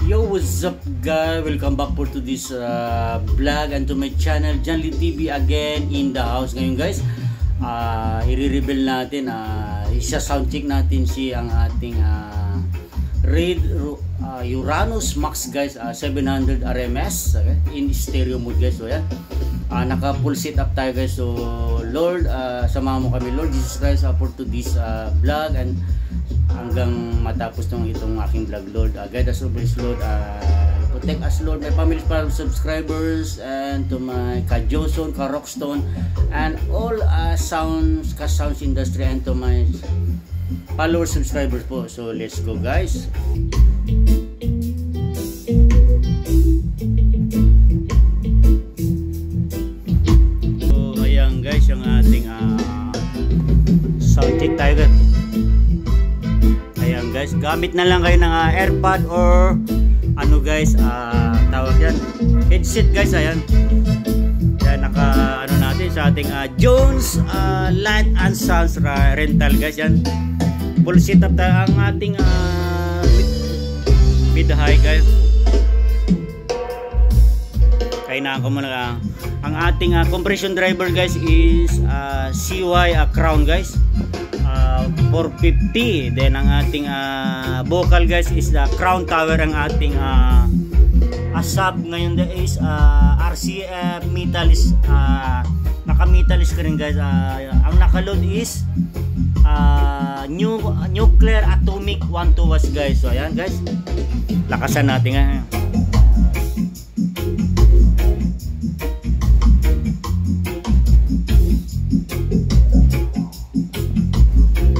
Yo, what's up guys? Welcome back for to this vlog and to my channel, John Lee TV again in the house. Ngayon guys, i-reveal natin, isa-soundcheck natin ang ating Red Uranus Max guys, 700 RMS in stereo mode guys. So yan, naka full setup tayo guys. So Lord, samahan mo kami Lord Jesus Christ for to this vlog and hanggang matapos itong aking vlog Lord. Guide us always Lord, protect us Lord, my family, subscribers, and to my ka-Joson, ka-Rockstone, and all sounds industry, and to my followers, subscribers po. So let's go guys. So ayan guys, yung ating sound check tayo guys. Ayan guys, gamit na lang kayo ng AirPod or ano guys, tawag yan, headset guys. Ayan, naka ano natin sa ating Jones Light and Sounds rental guys. Yan, full setup tayo ang ating mid-high guys. Kainaan ko muna ang ating compression driver guys is CY Crown guys, 450. Then ang ating vocal guys is the Crown Tower. Ang ating sub ngayon is RCF Metalist, naka-metalist ka rin guys. Ang nakaload is Nuclear Atomic 1 watts guys. So ayan guys, lakasan natin nga.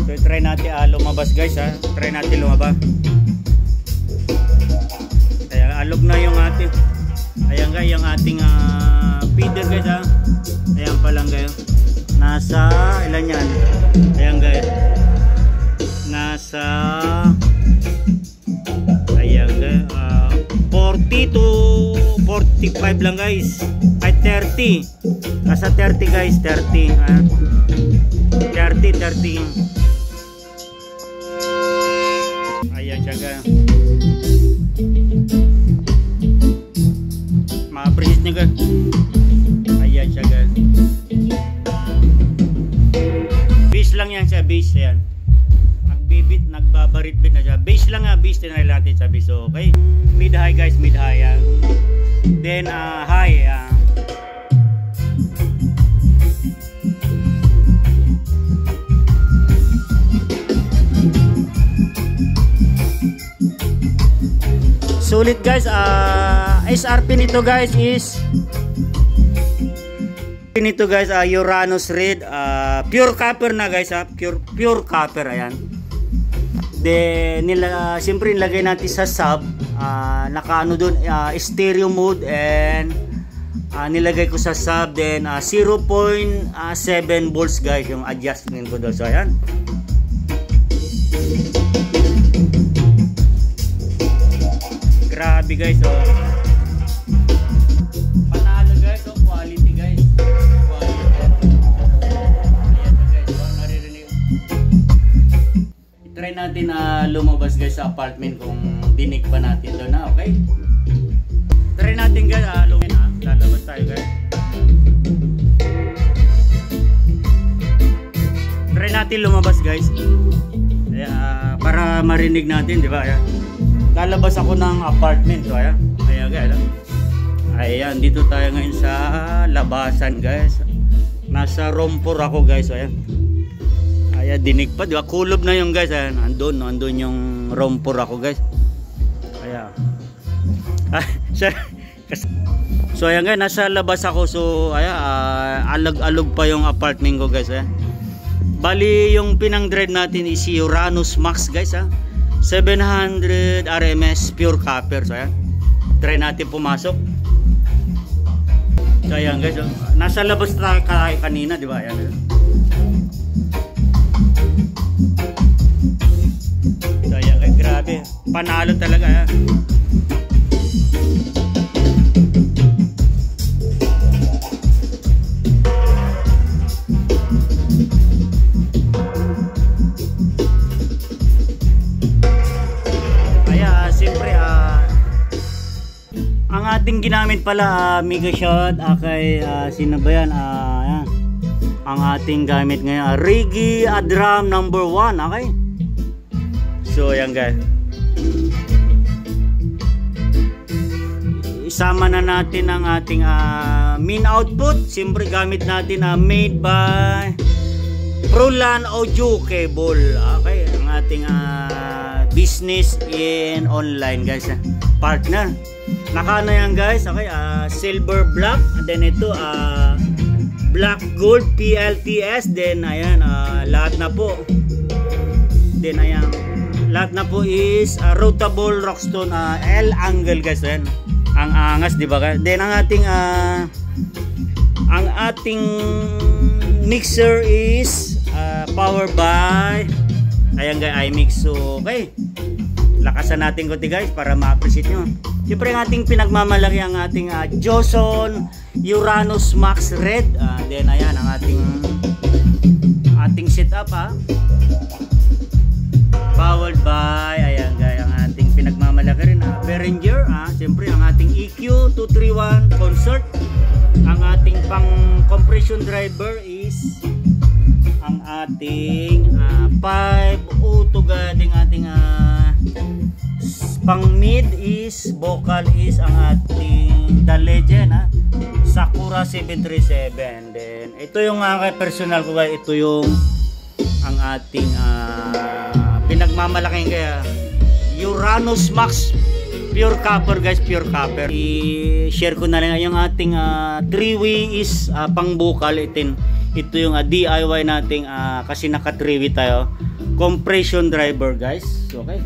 So try natin lumabas guys, try natin lumabas. Ayan, alog na yung ating, ayan guys, yung ating feeder guys. Ayan pa lang guys, nasa ilan yan, ayan guys, nasa ayan guys, 40 to 45 lang guys, ay 30, nasa 30 guys, 30 ayan siya guys. Ma-appreciate nyo guys. Ayan siya guys, bass lang yan siya, bass yan, nagbibit, nagbabarit-bit na siya, bass lang bass din natin sa bass. So okay, mid-high guys, mid-high yan. Then high, sulit guys. SRP nito guys is Uranus Red, pure copper na guys, pure copper. Ayan, then siyempre nilagay natin sa sub, nakaano doon, stereo mode, and nilagay ko sa sub. Then 0.7 volts guys yung adjustment ko doon. So ayan, grabe guys. So panalo guys. So quality guys, quality. Ayan guys, so naririnig. I-try natin lumabas guys sa apartment kung dinig pa natin doon na. Okay, try natin guys, lalabas tayo guys. Try natin lumabas guys. Ayan, para marinig natin, di ba? Ayan, lalabas ako ng apartment. So ayan, ayan guys, ayan, dito tayo ngayon sa labasan guys. Nasa room 4 ako guys. So ayan, ayan, dinig pa, di ba? Kulob na yung guys. Ayan, andun yung room 4 ako guys. Ayan. So ayan guys, nasa labas ako. So ayan, alag-alog pa yung apartment ko guys. Ayan, bali yung pinang-dread natin is Uranus Max guys, 700 RMS pure copper. So ayan, try natin pumasok. So ayan guys, nasa labas tayo kanina, di ba? Ayan. So ayan guys, grabe, panalo talaga. Ayan. ating ginamit pala, mega shot kay sino ba yan? Yan. Ang ating gamit ngayon, Rigi drum number 1, okay? So yan guys, isama na natin ang ating main output. Siyempre gamit natin made by Prolan Audio Cable, okay? Ang ating business in online guys, partner. Naka na yan guys, okay? Silver black, and then ito black gold PLTS, then ayan, lahat na po, then ayan, lahat na po is routable Rockstone L angle guys. Ayan, ang angas, di ba? Then ang ating mixer is powered by ayan guys, iMix. So okay, lakasan natin konti guys para ma-appreciate nyo. Siyempre ang ating pinagmamalaki ang ating Joson Uranus Max Red. Then ayan ang ating setup powered by ayan guys, ang ating pinagmamalaki rin Behringer. Siyempre ang ating EQ 231 Concert. Ang ating pang compression driver is ang ating 5 auto gading. Ating pang mid is vocal is ang ating The Legend Sakura 737. Then ito yung personal ko guys, ito yung ang ating pinagmamalaking kaya Uranus Max pure copper guys, pure copper. I-share ko na lang yung ating 3-way is pang vocal. Ito yung DIY nating kasi naka 3-way tayo compression driver guys. Okay,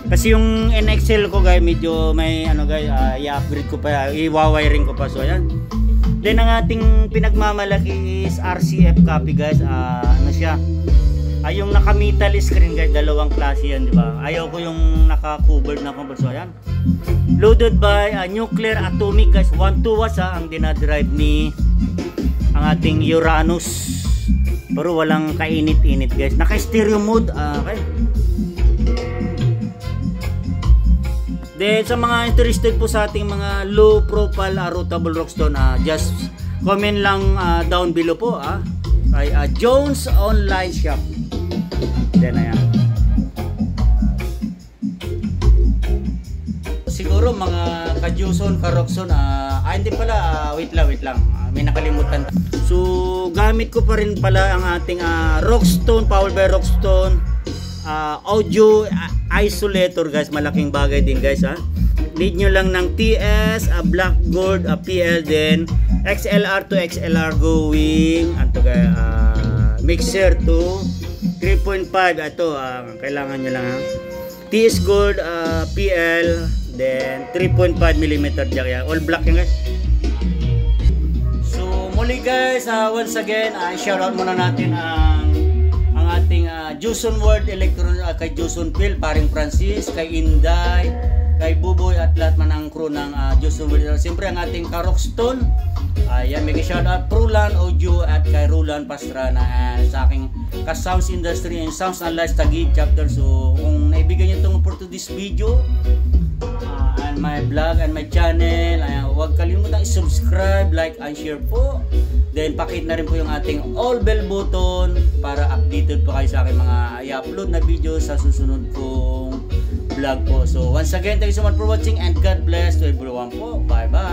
kasi yung NXL ko guys medyo may guys, i-upgrade ko pa, i-wiring ko pa. So ayan, then ang ating pinagmamalaki is RCF copy guys. Ano siya, yung naka metal screen guys, dalawang klase yan, di ba? Ayaw ko yung naka covered na cover. So ayan, loaded by nuclear atomic guys, 1 2 watts ang dinadrive ni ang ating Uranus, pero walang kainit-init guys, naka stereo mode. Okay, then sa mga interested po sa ating mga low profile routable Rockstone, just comment lang down below po kay Jones Online Shop. Then ayan, siguro mga ka-Joson, ka-Rockstone, hindi pala, wait lang, may nakalimutan. So gamit ko pa rin pala ang ating Rockstone, powered by Rockstone audio isolator guys. Malaking bagay din guys. Need nyo lang ng TS, black gold PL, then XLR to XLR going mixer to 3.5. ito kailangan nyo lang TS gold PL, then 3.5mm jack yan, all black yan guys. So muli guys, once again shout out muna natin ang ating Joson World Electron, kay Joson Phil, paring Francis, kay Inday, kay Buboy at lahat man ang crew ng Joson World. Siyempre ang ating ka-Rockstone, ayan, mega shout out Prolan Audio at kay Roland Pastrana, sa aking ka-Sounds Industry and Sounds and Lights Taguig chapter. So kung naibigay nyo itong for to this video and my vlog and my channel, huwag kalimutan i-subscribe, like and share po. Then pakit na rin po yung ating all bell button para updated po kayo sa aking mga i-upload na video sa susunod kong vlog po. So once again, thank you so much for watching and God bless to everyone po. Bye bye.